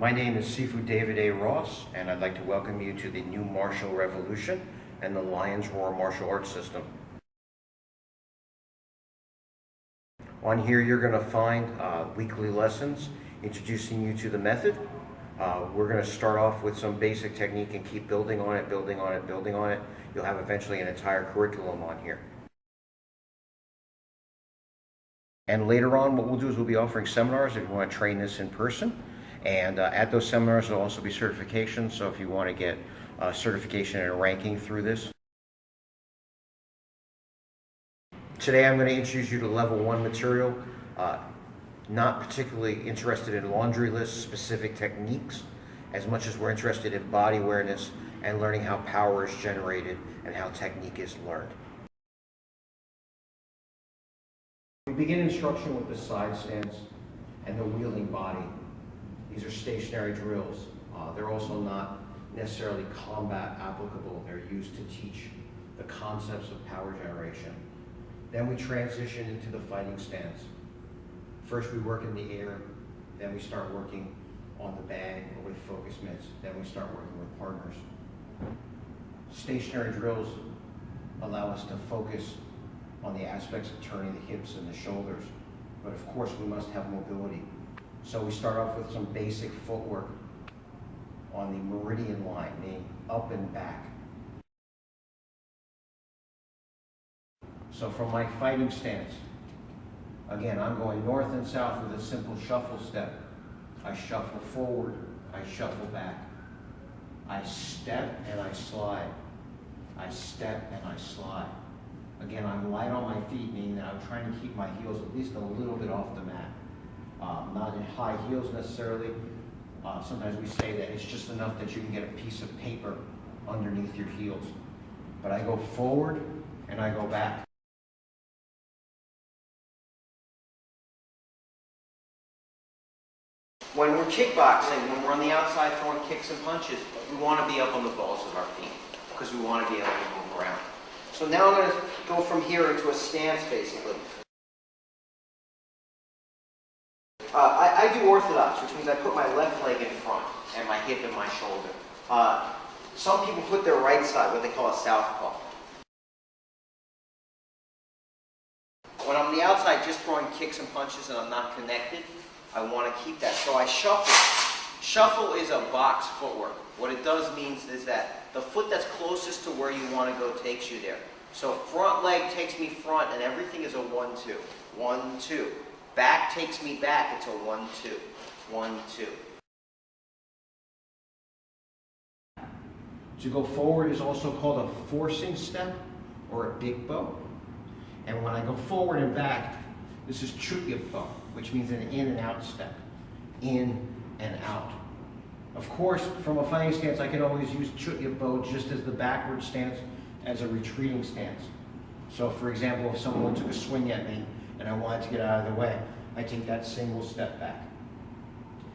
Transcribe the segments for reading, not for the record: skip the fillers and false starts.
My name is Sifu David A Ross, and I'd like to welcome you to the new martial revolution and the Lion's Roar martial arts system. On here you're going to find weekly lessons introducing you to the method. We're going to start off with some basic technique and keep building on it, building on it, building on it. You'll have eventually an entire curriculum on here. And later on, what we'll do is we'll be offering seminars if you want to train this in person. And at those seminars, there'll also be certifications. So if you want to get certification and ranking through this. Today, I'm going to introduce you to level 1 material. Not particularly interested in laundry list specific techniques as much as we're interested in body awareness and learning how power is generated and how technique is learned. We begin instruction with the side stance and the wheeling body. These are stationary drills. They're also not necessarily combat applicable. They're used to teach the concepts of power generation. Then we transition into the fighting stance. First we work in the air, then we start working on the bag or with focus mitts, then we start working with partners. Stationary drills allow us to focus on the aspects of turning the hips and the shoulders, but of course we must have mobility. So we start off with some basic footwork on the Meridian line, meaning up and back. So from my fighting stance, again, I'm going north and south with a simple shuffle step. I shuffle forward, I shuffle back. I step and I slide. I step and I slide. Again, I'm light on my feet, meaning that I'm trying to keep my heels at least a little bit off the mat. Not in high heels necessarily. Sometimes we say that it's just enough that you can get a piece of paper underneath your heels. But I go forward and I go back. When we're kickboxing, when we're on the outside throwing kicks and punches, we want to be up on the balls of our feet because we want to be able to move around. So now I'm going to go from here into a stance basically. I do orthodox, which means I put my left leg in front and my hip and my shoulder. Some people put their right side, what they call a southpaw. When I'm on the outside just throwing kicks and punches and I'm not connected, I want to keep that. So I shuffle. Shuffle is a box footwork. What it does means is that the foot that's closest to where you want to go takes you there. So front leg takes me front and everything is a 1-2. 1-2. Back takes me back, it's a 1-2. 1-2. To go forward is also called a forcing step or a big bow. And when I go forward and back, this is chut bow, which means an in and out step. In and out. Of course, from a fighting stance, I can always use chut bow just as the backward stance as a retreating stance. So for example, if someone took a swing at me and I wanted to get out of their way, I take that single step back.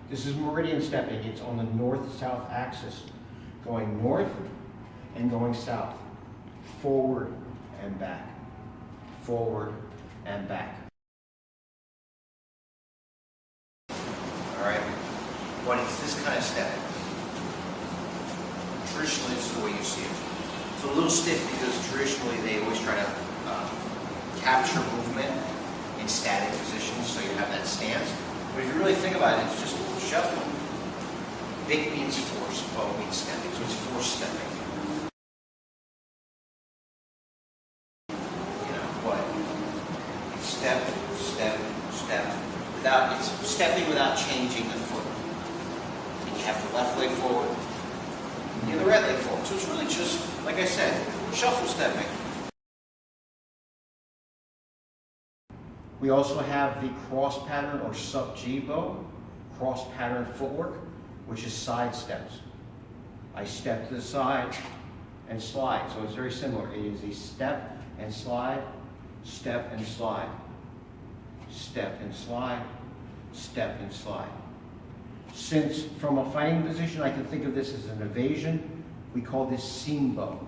This is Meridian stepping. It's on the north-south axis, going north and going south, forward and back, forward and back. All right, when it's this kind of step, traditionally this is the way you see it. It's a little stiff because traditionally they always try to capture movement in static positions, so you have that stance. But if you really think about it, it's just shuffle. Big means force, bow means stepping, so it's force stepping. You know, what? Step, step, step. It's stepping without changing the foot. And you have the left leg forward, and you have the right leg forward. So it's really just, like I said, shuffle stepping. We also have the cross pattern or sub-G bow, cross pattern footwork, which is side steps. I step to the side and slide. So it's very similar. It is a step and slide, step and slide, step and slide, step and slide. Since from a fighting position I can think of this as an evasion, we call this seam bow.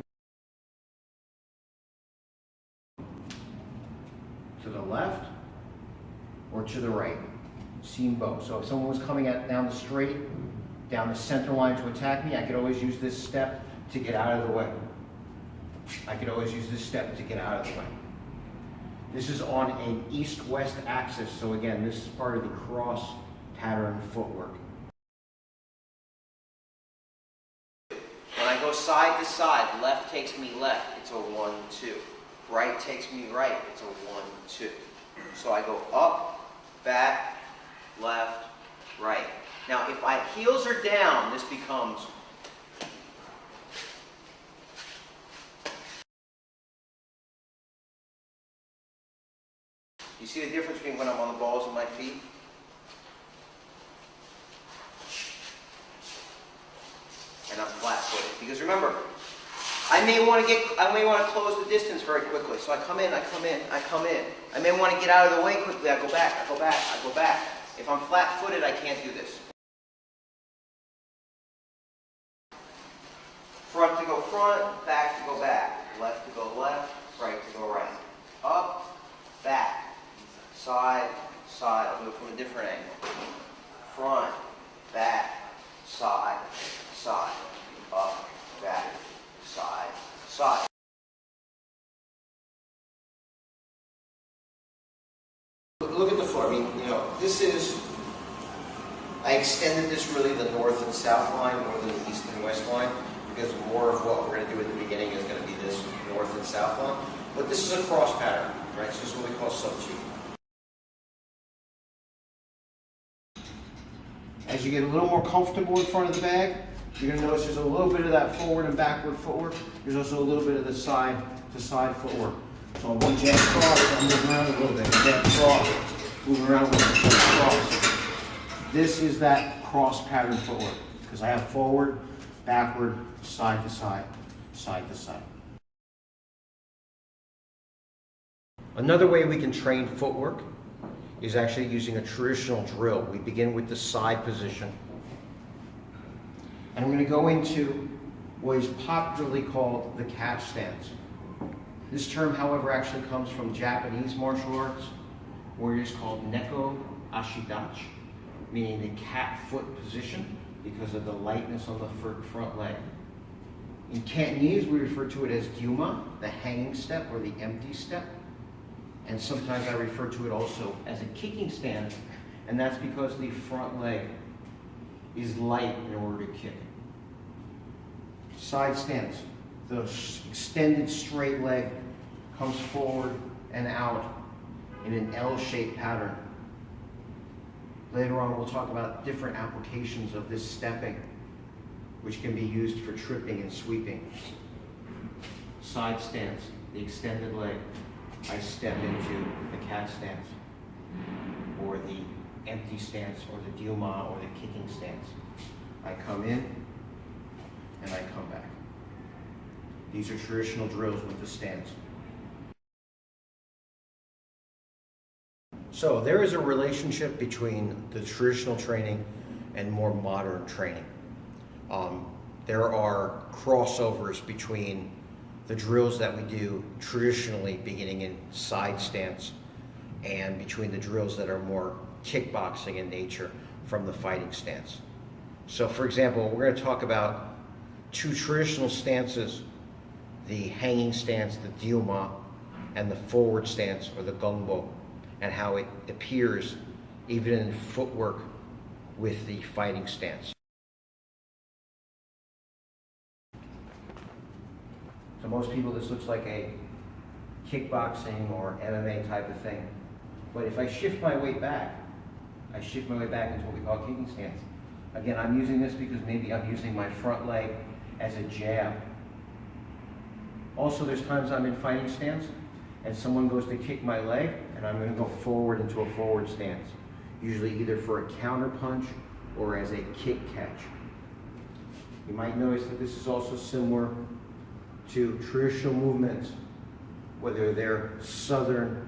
To the left or to the right. seam bow. So if someone was coming down the straight, down the center line to attack me, I could always use this step to get out of the way. I could always use this step to get out of the way. This is on an east-west axis, so again, this is part of the cross pattern footwork. When I go side to side, left takes me left, it's a 1-2. Right takes me right, it's a 1-2. So I go up, back, left, right. Now if my heels are down, this becomes you see the difference between when I'm on the balls of my feet? And I'm flat-footed. Because remember, I may want to close the distance very quickly. So I come in, I come in, I come in. I may want to get out of the way quickly. I go back, I go back, I go back. If I'm flat-footed, I can't do this. Front to go front, back to go back. Left to go left, right to go right. Up, back. Side, side, I'll do it from a different angle. Front, back, side, side, up, back, side, side. Look at the floor. I mean, you know, this is, I extended this really the north and south line more than the east and west line, because more of what we're going to do at the beginning is going to be this north and south line. But this is a cross pattern, right? So this is what we call sanshou. As you get a little more comfortable in front of the bag, you're going to notice there's a little bit of that forward and backward footwork. There's also a little bit of the side to side footwork. So on one jab cross, I'm moving around a little bit. Jab cross, moving around a little bit. Cross. This is that cross pattern footwork because I have forward, backward, side to side, side to side. Another way we can train footwork is actually using a traditional drill. We begin with the side position. And we're going to go into what is popularly called the cat stance. This term, however, actually comes from Japanese martial arts, where it is called neko ashidachi, meaning the cat foot position because of the lightness on the front leg. In Cantonese, we refer to it as gyuma, the hanging step or the empty step. And sometimes I refer to it also as a kicking stance, and that's because the front leg is light in order to kick. Side stance, the extended straight leg comes forward and out in an L-shaped pattern. Later on, we'll talk about different applications of this stepping, which can be used for tripping and sweeping. Side stance, the extended leg. I step into the cat stance, or the empty stance, or the gyuma, or the kicking stance. I come in, and I come back. These are traditional drills with the stance. So there is a relationship between the traditional training and more modern training. There are crossovers between the drills that we do traditionally beginning in side stance and between the drills that are more kickboxing in nature from the fighting stance. So for example, we're going to talk about two traditional stances, the hanging stance, the gyuma, and the forward stance or the gungbo, and how it appears even in footwork with the fighting stance. So most people, this looks like a kickboxing or MMA type of thing. But if I shift my weight back, I shift my way back into what we call kicking stance. Again, I'm using this because maybe I'm using my front leg as a jab. Also, there's times I'm in fighting stance and someone goes to kick my leg and I'm going to go forward into a forward stance, usually either for a counter punch or as a kick catch. You might notice that this is also similar to traditional movements, whether they're southern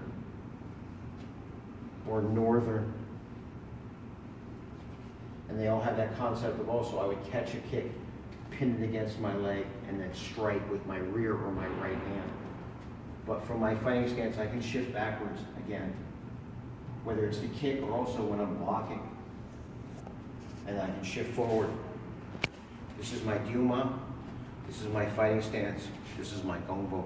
or northern. And they all have that concept of also I would catch a kick, pin it against my leg, and then strike with my rear or my right hand. But from my fighting stance, I can shift backwards again. whether it's the kick or also when I'm blocking. And I can shift forward. This is my Dyuma. This is my fighting stance. This is my Gongbo.